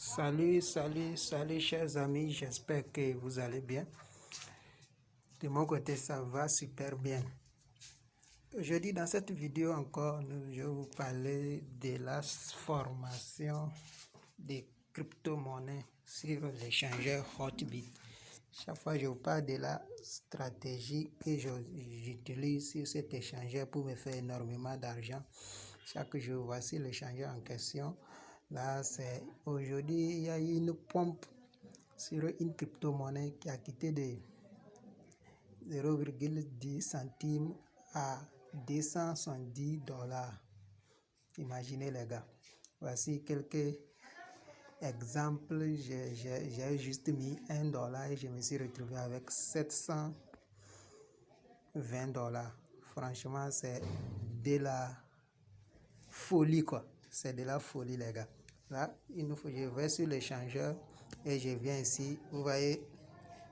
Salut chers amis, j'espère que vous allez bien. De mon côté, ça va super bien. Aujourd'hui, dans cette vidéo encore, je vais vous parler de la formation des crypto-monnaies sur l'échangeur Hotbit. Chaque fois, je vous parle de la stratégie que j'utilise sur cet échangeur pour me faire énormément d'argent. Chaque jour, voici l'échangeur en question. Là, c'est aujourd'hui, il y a eu une pompe sur une crypto-monnaie qui a quitté de 0,10 centimes à 270 $. Imaginez les gars. Voici quelques exemples. J'ai juste mis $1 et je me suis retrouvé avec 720 $. Franchement, c'est de la folie quoi. C'est de la folie les gars. Là, je vais sur l'échangeur et je viens ici. Vous voyez,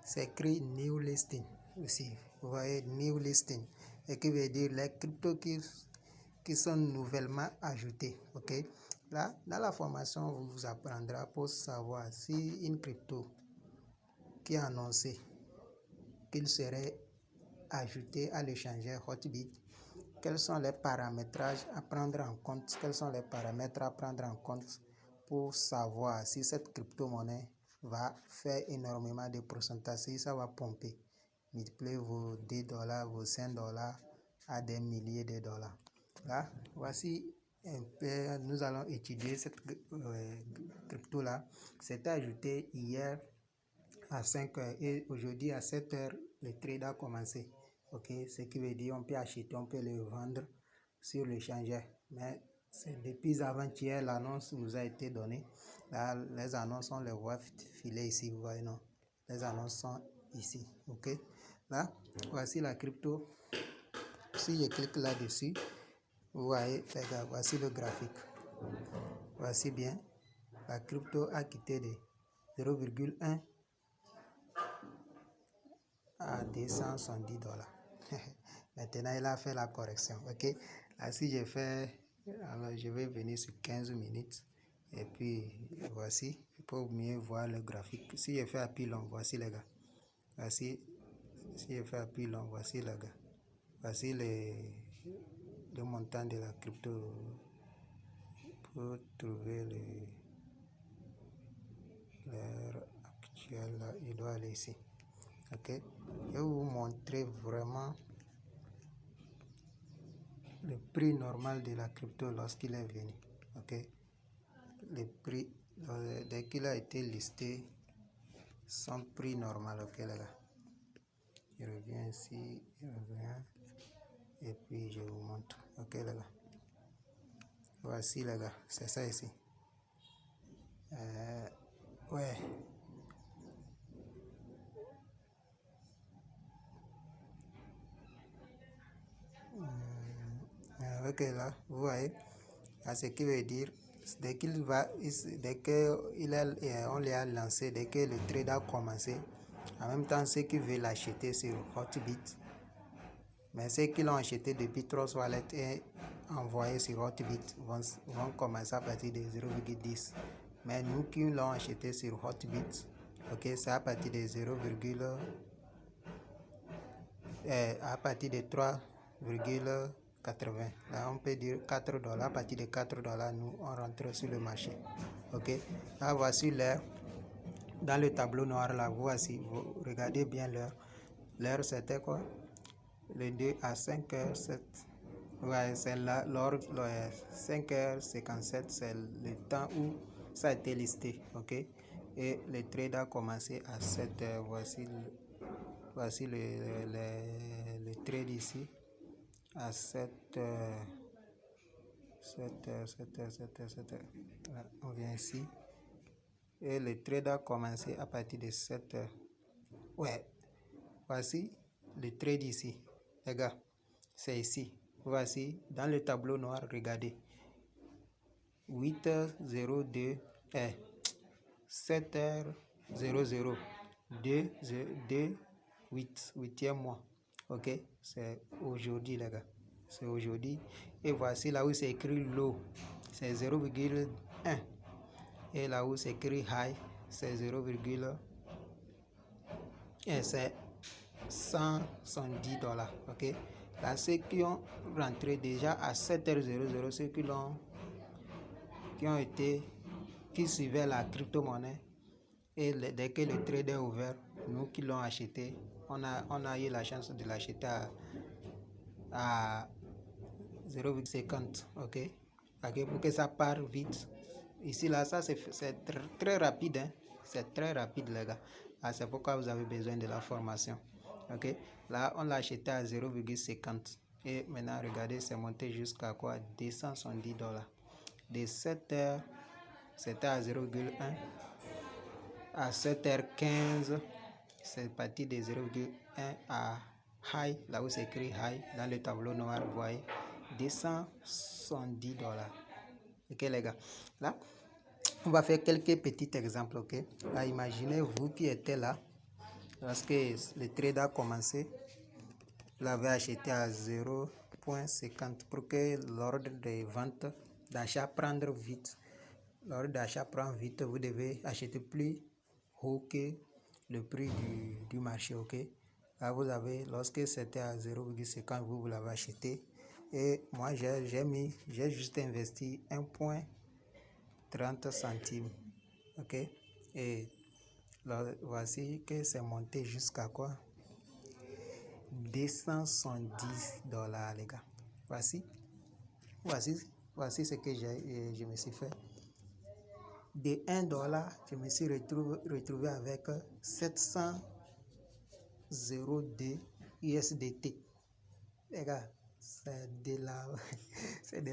c'est écrit New Listing aussi. Vous voyez, New Listing. Et qui veut dire les cryptos qui sont nouvellement ajoutés. Ok. Là, dans la formation, on vous apprendra pour savoir si une crypto qui est annoncée qu'il serait ajouté à l'échangeur Hotbit, quels sont les paramétrages à prendre en compte, quels sont les paramètres à prendre en compte pour savoir si cette crypto-monnaie va faire énormément de pourcentage, si ça va pomper, multiplier vos $10, vos $5 à des milliers de dollars. Là, voici un peu, nous allons étudier cette crypto-là. C'était ajouté hier à 5 h et aujourd'hui à 7 h, le trade a commencé. Ok, ce qui veut dire on peut acheter, on peut le vendre sur l'échangeur. Mais c'est depuis avant-hier, l'annonce nous a été donnée. Là, les annonces, on les voit filer ici, vous voyez, non? Les annonces sont ici, ok? Là, voici la crypto. Si je clique là-dessus, vous voyez, les gars, voici le graphique. Voici bien, la crypto a quitté de 0,1 à 270 $. Maintenant, il a fait la correction. Ok. Là, si je fais, alors je vais venir sur 15 minutes. Et puis, voici, pour mieux voir le graphique. Si je fais appui long, voici les gars. Voici, si je fais appui long, voici les gars. Voici le montant de la crypto. Pour trouver l'heure actuelle, là, il doit aller ici. Ok. Je vais vous montrer vraiment le prix normal de la crypto lorsqu'il est venu. Ok. Le prix, dès qu'il a été listé, son prix normal. Ok les gars. Je reviens ici, je reviens. Et puis je vous montre. Ok les gars. Voici les gars. C'est ça ici. Ouais. Ok là, vous voyez, à ce qui veut dire, dès qu'il va, dès que on l'a lancé, dès que le trade a commencé, en même temps ceux qui veulent l'acheter sur Hotbit, mais ceux qui l'ont acheté depuis Trust Wallet et envoyé sur Hotbit vont commencer à partir de 0,10. Mais nous qui l'ont acheté sur Hotbit, ok, c'est à partir de 0, à partir de 3,80. Là, on peut dire 4 $. À partir de 4 $, nous, on rentre sur le marché. Ok. Là, voici l'heure. Dans le tableau noir, là, voici. Vous regardez bien l'heure. L'heure, c'était quoi? Le 2 à 5 h 7. Ouais, c'est là, 5 h 57, c'est le temps où ça a été listé. Ok. Et le trade a commencé à 7 h. Voici le trade ici à 7 h. 7 h, 7 h, 7 h, 7 h. Là, on vient ici. Et le trade a commencé à partir de 7 h. Ouais. Voici le trade ici. Les gars, c'est ici. Voici dans le tableau noir, regardez. 8 h 02 7 h 00 2 8e mois. Ok, c'est aujourd'hui les gars, c'est aujourd'hui. Et voici là où c'est écrit low, c'est 0,1. Et là où c'est écrit high, c'est 0, et c'est 170 $. Ok. Là, ceux qui ont rentré déjà à 7h00, ceux qui suivaient la crypto-monnaie, et dès que le trade est ouvert, nous qui l'ont acheté, on a eu la chance de l'acheter à 0,50. Ok. Pour que ça parte vite. Ici, là, ça, c'est très rapide. Hein? C'est très rapide, les gars. C'est pourquoi vous avez besoin de la formation. Ok. Là, on l'a acheté à 0,50. Et maintenant, regardez, c'est monté jusqu'à quoi? 270 $. De 7h, c'était à 0,1. À 7h15, c'est parti de 0,1 à high. Là où c'est écrit high, dans le tableau noir, vous voyez, 270 $. Ok, les gars. Là, on va faire quelques petits exemples. Ok. Là, imaginez vous qui étiez là lorsque le trade a commencé. Vous l'avez acheté à 0,50 pour que l'ordre de vente d'achat prendre vite. L'ordre d'achat prend vite. Vous devez acheter plus haut que le prix du marché. Ok. Là, vous avez, lorsque c'était à 0,50, vous l'avez acheté. Et moi, j'ai juste investi 1,30 centimes. Ok. Et là, voici que c'est monté jusqu'à quoi? 270 $, les gars. Voici ce que je me suis fait. De 1 $, je me suis retrouvé avec 702 USDT. Les gars, c'est de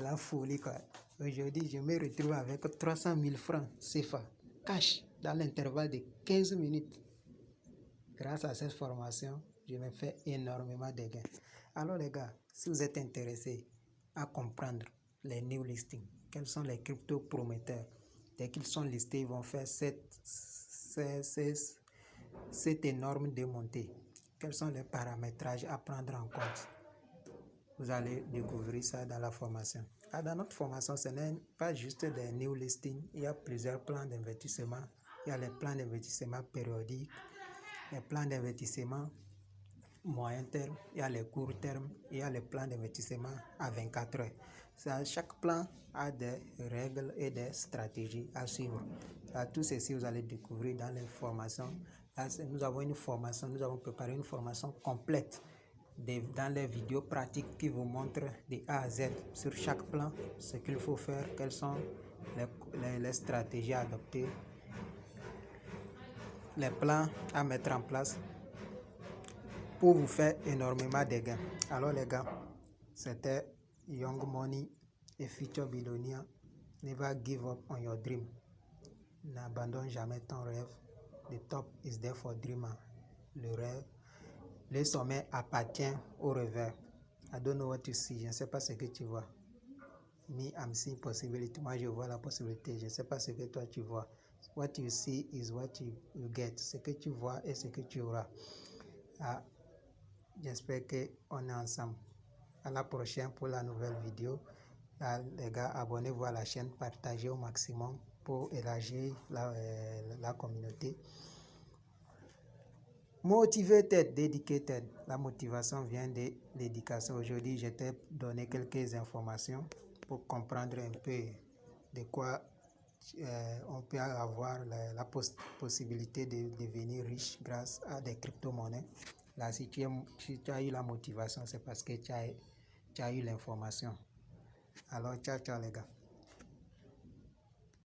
la folie, quoi. Aujourd'hui, je me retrouve avec 300 000 francs CFA, cash, dans l'intervalle de 15 minutes. Grâce à cette formation, je me fais énormément de gains. Alors les gars, si vous êtes intéressés à comprendre les new listings, quels sont les cryptos prometteurs, dès qu'ils sont listés, ils vont faire cette énorme démontée. Quels sont les paramétrages à prendre en compte? Vous allez découvrir ça dans la formation. Dans notre formation, ce n'est pas juste des new listings. Il y a plusieurs plans d'investissement. Il y a les plans d'investissement périodiques, les plans d'investissement moyen terme, il y a les court terme, il y a les plans d'investissement à 24 heures. Chaque plan a des règles et des stratégies à suivre. Tout ceci, vous allez découvrir dans les formations. Nous avons préparé une formation complète dans les vidéos pratiques qui vous montrent de A à Z sur chaque plan, ce qu'il faut faire, quelles sont les stratégies à adopter, les plans à mettre en place pour vous faire énormément de gains. Alors les gars, c'était Young Money et Future Billionaire. Never give up on your dream. N'abandonne jamais ton rêve. The top is there for dreamer. Le sommet appartient au rêveur. I don't know what you see. Je ne sais pas ce que tu vois. Me, I'm seeing possibility. Moi, je vois la possibilité. Je ne sais pas ce que toi tu vois. What you see is what you get. Ce que tu vois et ce que tu auras. J'espère qu'on est ensemble. À la prochaine pour la nouvelle vidéo. Les gars, abonnez-vous à la chaîne, partagez au maximum pour élargir la communauté. Motivated, dedicated. La motivation vient de l'éducation. Aujourd'hui, je t'ai donné quelques informations pour comprendre un peu de quoi on peut avoir la possibilité de devenir riche grâce à des crypto-monnaies. Là, si tu as eu la motivation, c'est parce que tu as eu l'information. Alors, ciao, ciao les gars.